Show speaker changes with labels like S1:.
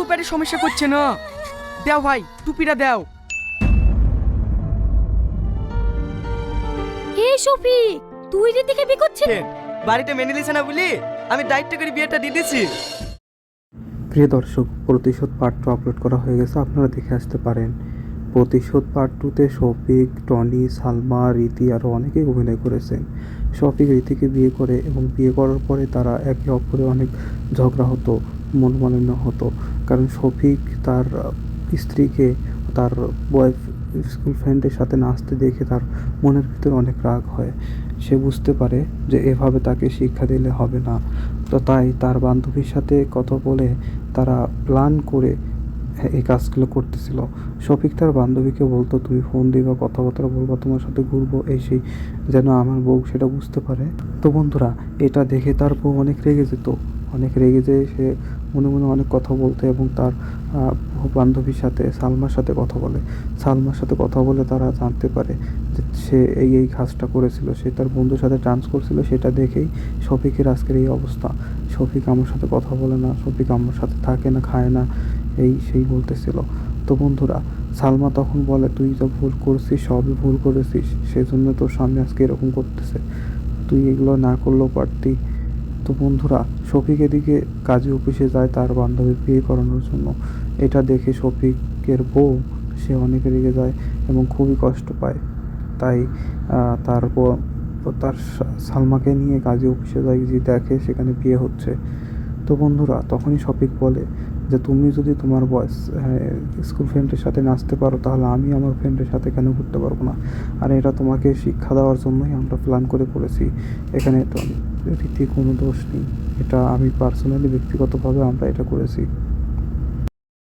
S1: পেটে সমস্যা করছে না। দাও ভাই, টুপিটা দাও।
S2: হে শফিক, তুই রীতিকে বিয়ে করছিস?
S1: বাড়িতে মেনে নিছে না বলি আমি দায়িত্ব করে বিয়েটা দিয়ে দিছি।
S3: প্রিয় দর্শক, প্রতিশোধ পার্ট 2 আপলোড করা হয়ে গেছে, আপনারা দেখে আসতে পারেন। প্রতিশোধ পার্ট 2তে শফিক, টনি, সালমা, রীতি আরও অনেকেই অভিনয় করেছেন। শফিক রীতিকে বিয়ে করে এবং বিয়ে করার পরে তারা একে অপরে অনেক ঝগড়া হতো, মনোমালিন্য হতো। কারণ শফিক তার স্ত্রীকে তার বয় স্কুল ফ্রেন্ডের সাথে নাচতে দেখে তার মনের ভিতরে অনেক রাগ হয়। সে বুঝতে পারে যে এভাবে তাকে শিক্ষা দিলে হবে না। তো তাই তার বান্ধবীর সাথে কথা বলে তারা প্ল্যান করে এই কাজগুলো করতেছিল। শফিক তার বান্ধবীকে বলতো, তুমি ফোন দিবা, কথাবার্তা বলবা, তোমার সাথে ঘুরবো, এই সেই, যেন আমার বউ সেটা বুঝতে পারে। তো বন্ধুরা, এটা দেখে তার বউ অনেক রেগে যেত। অনেক রেগে যেয়ে সে মনে মনে অনেক কথা বলতো এবং তার বান্ধবীর সাথে সালমার সাথে কথা বলে। সালমার সাথে কথা বলে তারা জানতে পারে যে সে এই কাজটা করেছিল, সে তার বন্ধুর সাথে ডান্স করছিল। সেটা দেখেই শফিকের আজকের এই অবস্থা। শফিক আমার সাথে কথা বলে না, শফিক আমার সাথে থাকে না, খায় না, এই সেই বলতেছিল। তো বন্ধুরা, সালমা তখন বলে, তুই তো ভুল করছিস, সবই ভুল করেছিস, সেজন্য তোর সামনে আজকে এরকম করতেছে, তুই এগুলো না করলেও পারতি। তো বন্ধুরা, শফিক এদিকে কাজী অফিসে যায় তার বান্ধবীর বিয়ে করানোর জন্য। এটা দেখে শফিকের বউ সে অনেক রেগে যায় এবং খুবই কষ্ট পায়। তাই তার সালমাকে নিয়ে কাজী অফিসে যায়, যে দেখে সেখানে বিয়ে হচ্ছে। তো বন্ধুরা, তখনই শফিক বলে যে তুমি যদি তোমার বয়স স্কুল ফ্রেন্ডের সাথে নাচতে পারো, তাহলে আমি আমার ফ্রেন্ডের সাথে কেন ঘুরতে পারবো না? আর এটা তোমাকে শিক্ষা দেওয়ার জন্যই আমরা প্ল্যান করে করেছি। এখানে তো রীতি কোনো দোষ নেই, এটা আমি পার্সোনালি ব্যক্তিগতভাবে আমরা এটা করেছি।